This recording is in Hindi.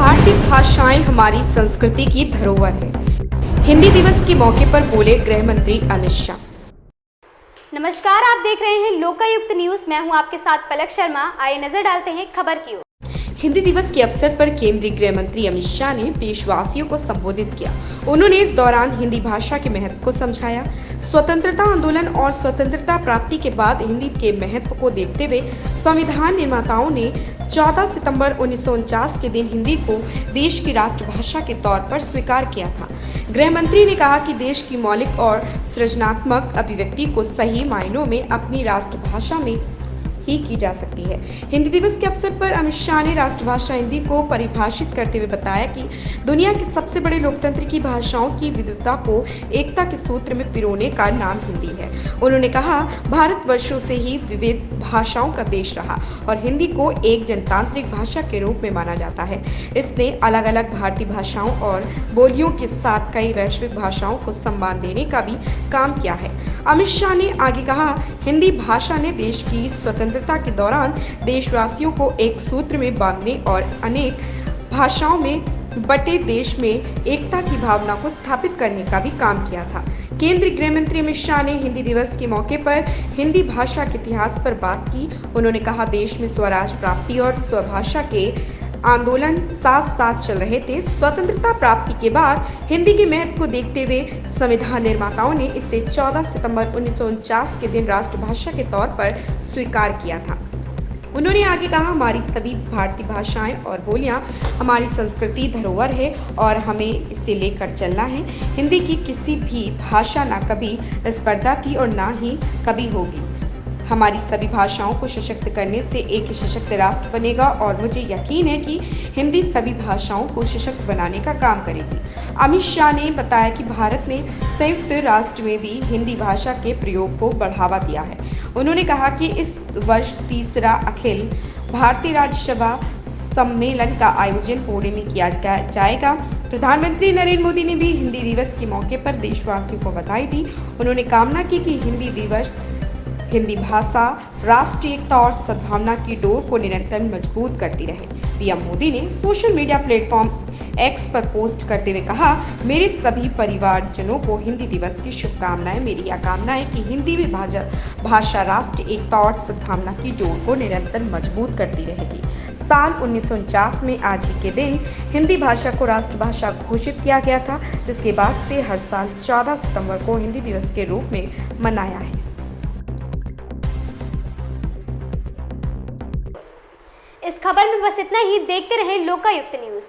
भारतीय भाषाएं हमारी संस्कृति की धरोहर है। हिंदी दिवस के मौके पर बोले गृह मंत्री अमित शाह। नमस्कार, आप देख रहे हैं लोकायुक्त न्यूज। मैं हूं आपके साथ पलक शर्मा। आइए नजर डालते हैं खबर की ओर। हिंदी दिवस के अवसर पर केंद्रीय गृह मंत्री अमित शाह ने देशवासियों को संबोधित किया। उन्होंने इस दौरान हिंदी भाषा के महत्व को समझाया। स्वतंत्रता आंदोलन और स्वतंत्रता प्राप्ति के बाद हिंदी के महत्व को देखते हुए संविधान निर्माताओं ने 14 सितंबर 1949 के दिन हिंदी को देश की राष्ट्रभाषा के तौर पर स्वीकार किया था। गृह मंत्री ने कहा कि देश की मौलिक और सृजनात्मक अभिव्यक्ति को सही मायनों में अपनी राष्ट्रभाषा में ही की जा सकती है। हिंदी दिवस के अवसर पर अमित शाह ने राष्ट्रभाषा हिंदी को परिभाषित करते हुए बताया कि दुनिया की सबसे बड़े लोकतंत्र की भाषाओं की विविधता को एकता के सूत्र में पिरोने का नाम हिंदी है। उन्होंने कहा, भारत वर्षों से ही विविध भाषाओं का देश रहा और हिंदी को एक जनतांत्रिक भाषा के रूप में माना जाता है। इसने अलग अलग भारतीय भाषाओं और बोलियों के साथ कई वैश्विक भाषाओं को सम्मान देने का भी काम किया है। अमित शाह ने आगे कहा, हिंदी भाषा ने देश की स्वतंत्रता के दौरान देशवासियों को एक सूत्र में बांधने और अनेक भाषाओं में बटे देश में एकता की भावना को स्थापित करने का भी काम किया था। केंद्रीय गृह मंत्री अमित शाह ने हिंदी दिवस के मौके पर हिंदी भाषा के इतिहास पर बात की। उन्होंने कहा, देश में स्वराज प्राप्ति और स्वभाषा के आंदोलन साथ साथ चल रहे थे। स्वतंत्रता प्राप्ति के बाद हिंदी के महत्व को देखते हुए संविधान निर्माताओं ने इसे 14 सितंबर 1949 के दिन राष्ट्रभाषा के तौर पर स्वीकार किया था। उन्होंने आगे कहा, हमारी सभी भारतीय भाषाएं और बोलियां हमारी संस्कृति धरोहर है और हमें इसे लेकर चलना है। हिंदी की किसी भी भाषा ना कभी स्पर्धा थी और ना ही कभी होगी। हमारी सभी भाषाओं को सशक्त करने से एक सशक्त राष्ट्र बनेगा और मुझे यकीन है कि हिंदी सभी भाषाओं को सशक्त बनाने का काम करेगी। अमित शाह ने बताया कि भारत ने संयुक्त राष्ट्र में भी हिंदी भाषा के प्रयोग को बढ़ावा दिया है। उन्होंने कहा कि इस वर्ष तीसरा अखिल भारतीय राज्यसभा सम्मेलन का आयोजन पुणे में किया जाएगा। प्रधानमंत्री नरेंद्र मोदी ने भी हिंदी दिवस के मौके पर देशवासियों को बधाई दी। उन्होंने कामना की कि हिंदी भाषा राष्ट्रीय एकता और सद्भावना की डोर को निरंतर मजबूत करती रहे। पीएम मोदी ने सोशल मीडिया प्लेटफॉर्म एक्स पर पोस्ट करते हुए कहा, मेरे सभी परिवारजनों को हिंदी दिवस की शुभकामनाएं। मेरी यह कामना है कि हिंदी में भाषा राष्ट्रीय एकता और सद्भावना की डोर को निरंतर मजबूत करती रहेगी। साल 1949 में आज ही के दिन हिंदी भाषा को राष्ट्रभाषा घोषित किया गया था, जिसके बाद से हर साल 14 सितंबर को हिंदी दिवस के रूप में मनाया है। इस खबर में बस इतना ही। देखते रहें लोकायुक्त न्यूज।